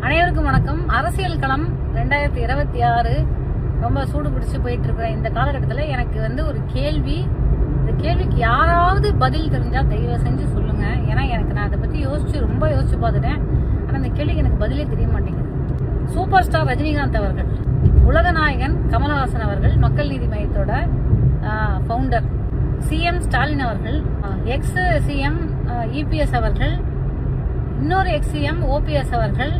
அனைவருக்கும் வணக்கம். அரசியல் களம் 2026 ரொம்ப சூடு பிடிச்சு போயிட்டு இருக்கிற இந்த காலகட்டத்தில் எனக்கு ஒரு கேள்வி. இந்த கேள்விக்கு யாராவது பதில் தெரிஞ்சா தயவு செஞ்சு சொல்லுங்க. ஏன்னா நான் அதை பத்தி ரொம்ப யோசிச்சு பார்த்துட்டேன். ஆனா இந்த கேள்விக்கு எனக்கு பதிலே தெரிய மாட்டேங்குது. சூப்பர் ஸ்டார் ரஜினிகாந்த் அவர்கள், உலகநாயகன் கமலஹாசன் அவர்கள், மக்கள் நீதி மையத்தோட ஃபவுண்டர் சிஎம் ஸ்டாலின் அவர்கள், எக்ஸ் சிஎம் இபிஎஸ் அவர்கள், இன்னொரு எக்ஸ் சிஎம் ஓபிஎஸ் அவர்கள்,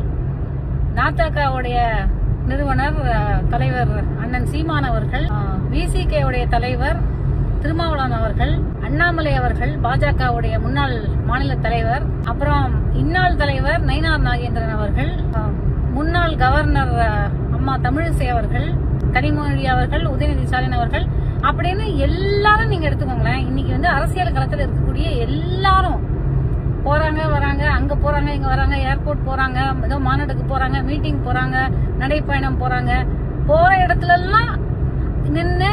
நாத்தகவுடைய நிறுவனர் தலைவர் அண்ணன் சீமான் அவர்கள், விசிகே உடைய தலைவர் திருமாவளவன் அவர்கள், அண்ணாமலை அவர்கள் பாஜகவுடைய முன்னாள் மாநில தலைவர், அப்புறம் இந்நாள் தலைவர் நயினார் நாகேந்திரன் அவர்கள், முன்னாள் கவர்னர் அம்மா தமிழிசை அவர்கள், கனிமொழி அவர்கள், உதயநிதி ஸ்டாலின் அவர்கள் அப்படின்னு எல்லாரும் நீங்க எடுத்துக்கோங்களேன். இன்னைக்கு அரசியல் களத்தில் இருக்கக்கூடிய எல்லாரும் போறாங்க வராங்க, அங்க போறாங்க இங்க வராங்க, ஏர்போர்ட் போறாங்க, ஏதோ மாநாட்டுக்கு போறாங்க, மீட்டிங் போறாங்க, நடைப்பயணம் போறாங்க. போற இடத்துல எல்லாம் நின்று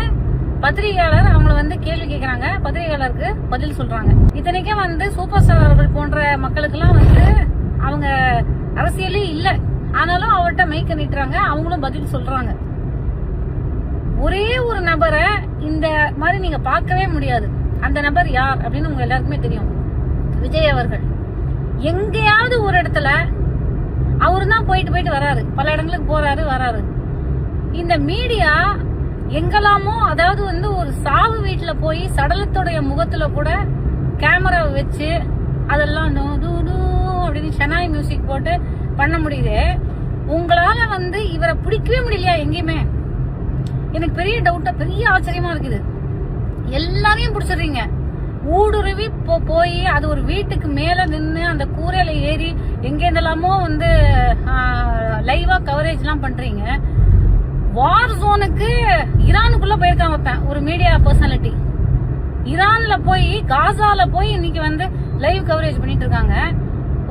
பத்திரிகையாளர் அவங்கள கேள்வி கேட்கறாங்க, பத்திரிகையாளருக்கு பதில் சொல்றாங்க. இத்தனைக்கும் சூப்பர் ஸ்டார் அவர்கள் போன்ற மக்களுக்கு எல்லாம் அவங்க அரசியலே இல்ல, ஆனாலும் அவர்கிட்ட மைக்க நீட்டுறாங்க, அவங்களும் பதில் சொல்றாங்க. ஒரே ஒரு நபரை இந்த மாதிரி நீங்க பார்க்கவே முடியாது. அந்த நபர் யார் அப்படின்னு உங்க எல்லாருக்குமே தெரியும். விஜய் அவர்கள் எங்கேயாவது ஒரு இடத்துல அவரு தான் போயிட்டு வராரு, பல இடங்களுக்கு போறாரு வராரு. இந்த மீடியா எங்கெல்லாமோ, அதாவது ஒரு சாவு வீட்டுல போய் சடலத்துடைய முகத்துல கூட கேமரா வச்சு அதெல்லாம் அப்படின்னு ஷனாய் மியூசிக் போட்டு பண்ண முடியுது. உங்களால இவரை பிடிக்கவே முடியலையா எங்கேயுமே? எனக்கு பெரிய டவுட்டா, பெரிய ஆச்சரியமா இருக்குது. எல்லாரையும் பிடிச்சிடுறீங்க, ஊடுருவி போய் அது ஒரு வீட்டுக்கு மேல நின்று அந்த கூரையில ஏறி எங்கெல்லாமோ லைவா கவரேஜ் எல்லாம் பண்றீங்க. வார் ஜோனுக்கு ஈரானுக்குள்ள போயிருக்காங்க ஒரு மீடியா பர்சனாலிட்டி. ஈரான்ல போய் காசால போய் இன்னைக்கு லைவ் கவரேஜ் பண்ணிட்டு இருக்காங்க.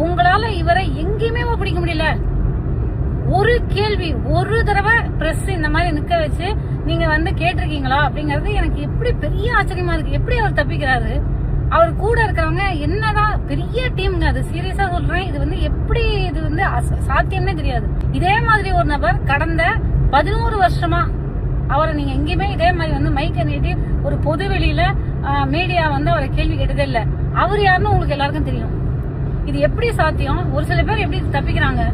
உங்களால இவரை எங்கேயுமே பிடிக்க முடியல. ஒரு கேள்வி, ஒரு தடவை பிரஸ் இந்த மாதிரி நிக்க வச்சு நீங்க கேட்டிருக்கீங்களா அப்படிங்கறது எனக்கு எப்படி பெரிய ஆச்சரியமா இருக்கு. எப்படி அவர் தப்பிக்கிறாரு? அவர் கூட இருக்கிறவங்க என்னதான் பெரிய டீம்ங்க, அது சீரியஸா சொல்றேன். இது எப்படி இது சாத்தியம்னே தெரியாது. இதே மாதிரி ஒரு நபர் கடந்த 11 வருஷமா அவரை நீங்க எங்கேயுமே இதே மாதிரி மைக்க நீட்டி ஒரு பொது வெளியில மீடியா அவரை கேள்வி கேட்டதே இல்ல. அவர் யாருன்னு உங்களுக்கு எல்லாருக்கும் தெரியும். இது எப்படி சாத்தியம்? ஒரு சில பேர் எப்படி தப்பிக்கிறாங்க?